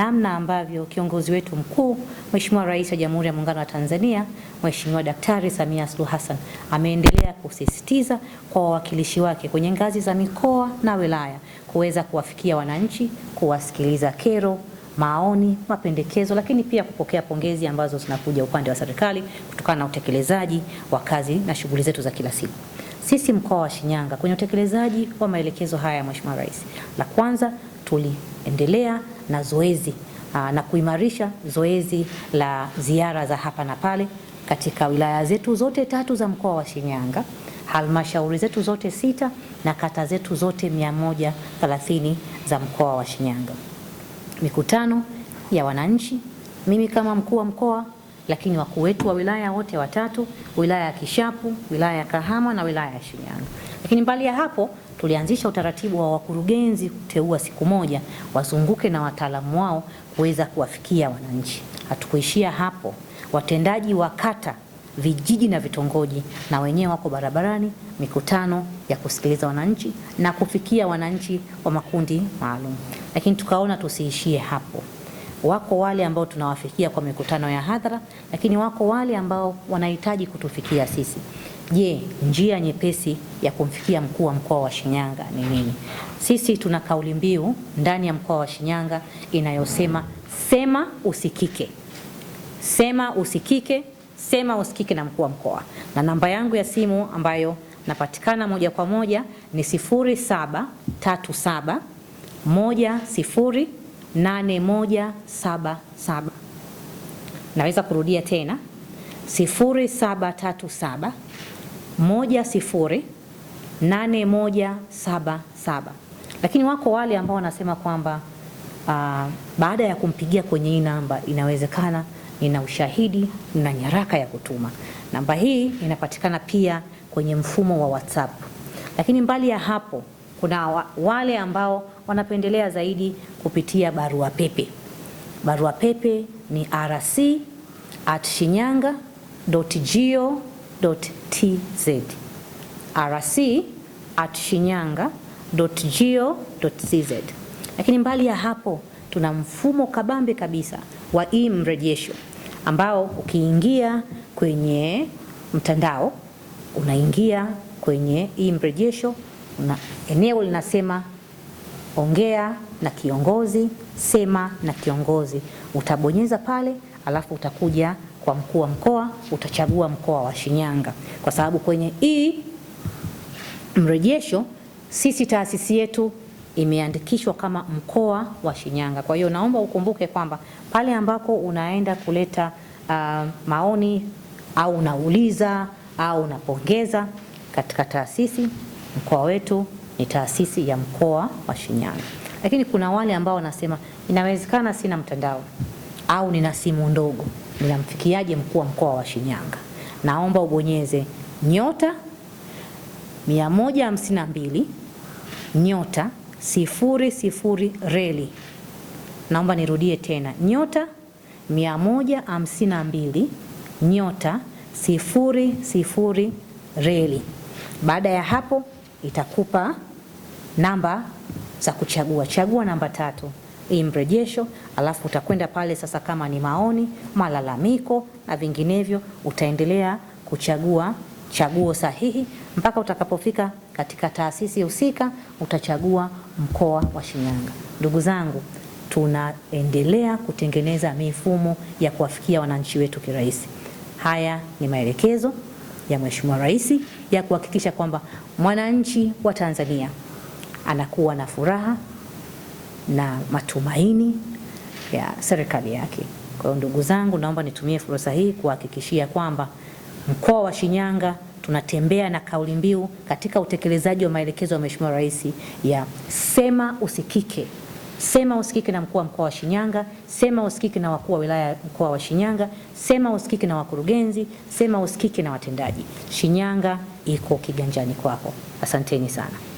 namna ambavyo kiongozi wetu mkuu Mheshimiwa Rais wa Jamhuri ya Muungano wa Tanzania Mheshimiwa Daktari Samia Suluhu Hassan ameendelea kusisitiza kwa wawakilishi wake kwenye ngazi za mikoa na wilaya kuweza kuwafikia wananchi, kuwasikiliza kero, maoni, mapendekezo, lakini pia kupokea pongezi ambazo zinakuja upande wa serikali kutokana na utekelezaji wa kazi na shughuli zetu za kila siku. Sisi mkoa wa Shinyanga kwenye utekelezaji wa maelekezo haya ya Mheshimiwa Rais, la kwanza tuliendelea na zoezi na kuimarisha zoezi la ziara za hapa na pale katika wilaya zetu zote 3 za mkoa wa Shinyanga, halmashauri zetu zote 6 na kata zetu zote 130 za mkoa wa Shinyanga. Mikutano ya wananchi, mimi kama mkuu wa mkoa, lakini wakuu wetu wa wilaya wote 3, wilaya ya Kishapu, wilaya ya Kahama na wilaya ya Shinyanga. Lakini mbali ya hapo tulianzisha utaratibu wa wakurugenzi kuteua siku moja wazunguke na wataalamu wao kuweza kuwafikia wananchi. Hatukuishia hapo, watendaji wa kata, vijiji na vitongoji na wenyewe wako barabarani, mikutano ya kusikiliza wananchi na kufikia wananchi wa makundi maalum. Lakini tukaona tusiishie hapo. Wako wale ambao tunawafikia kwa mikutano ya hadhara, lakini wako wale ambao wanahitaji kutufikia sisi. Je, njia nyepesi ya kumfikia mkuu wa mkoa wa Shinyanga ni nini? Sisi tuna kauli mbiu ndani ya mkoa wa Shinyanga inayosema sema usikike. Sema usikike, sema usikike na mkuu wa mkoa. Na namba yangu ya simu ambayo napatikana moja kwa moja ni 0737 108177. Naweza kurudia tena 0737 108177. Lakini wako wale ambao wanasema kwamba baada ya kumpigia kwenye hii namba inawezekana nina ushahidi na nyaraka ya kutuma. Namba hii inapatikana pia kwenye mfumo wa WhatsApp. Lakini mbali ya hapo kuna wale ambao wanapendelea zaidi kupitia barua pepe. Barua pepe ni rc@shinyanga.go.tz. rc@shinyanga.go.tz. Lakini mbali ya hapo tuna mfumo kabambe kabisa wa mrejesho ambao ukiingia kwenye mtandao, unaingia kwenye mrejesho, eneo linasema ongea na kiongozi, sema na kiongozi. Utabonyeza pale, alafu utakuja kwa mkuu wa mkoa, utachagua mkoa wa Shinyanga. Kwa sababu kwenye mrejesho sisi taasisi yetu imeandikishwa kama mkoa wa Shinyanga. Kwa hiyo naomba ukumbuke kwamba pale ambako unaenda kuleta maoni au unauliza au unapongeza katika taasisi, mkoa wetu ni taasisi ya mkoa wa Shinyanga. Lakini kuna wale ambao wanasema inawezekana sina mtandao au nina simu ndogo, ninamfikiaje mkuu wa mkoa wa Shinyanga? Naomba ubonyeze *152 *00 reli. Naomba nirudie tena, *152 *00 reli. Baada ya hapo itakupa namba za kuchagua. Chagua namba 3 mrejesho, alafu utakwenda pale sasa, kama ni maoni, malalamiko na vinginevyo, utaendelea kuchagua chaguo sahihi mpaka utakapofika katika taasisi husika, utachagua mkoa wa Shinyanga. Ndugu zangu, tunaendelea kutengeneza mifumo ya kuwafikia wananchi wetu kirahisi. Haya ni maelekezo ya Mheshimiwa Rais ya kuhakikisha kwamba mwananchi wa Tanzania anakuwa na furaha na matumaini ya serikali yake. Kwa hiyo ndugu zangu, naomba nitumie fursa hii kuhakikishia kwamba mkoa wa Shinyanga tunatembea na kauli mbiu katika utekelezaji wa maelekezo ya Mheshimiwa Rais ya sema usikike. Sema usikike na mkuu wa mkoa wa Shinyanga, sema usikike na wakuu wa wilaya mkoa wa Shinyanga, sema usikike na wakurugenzi, sema usikike na watendaji. Shinyanga iko kiganjani kwako. Asanteni sana.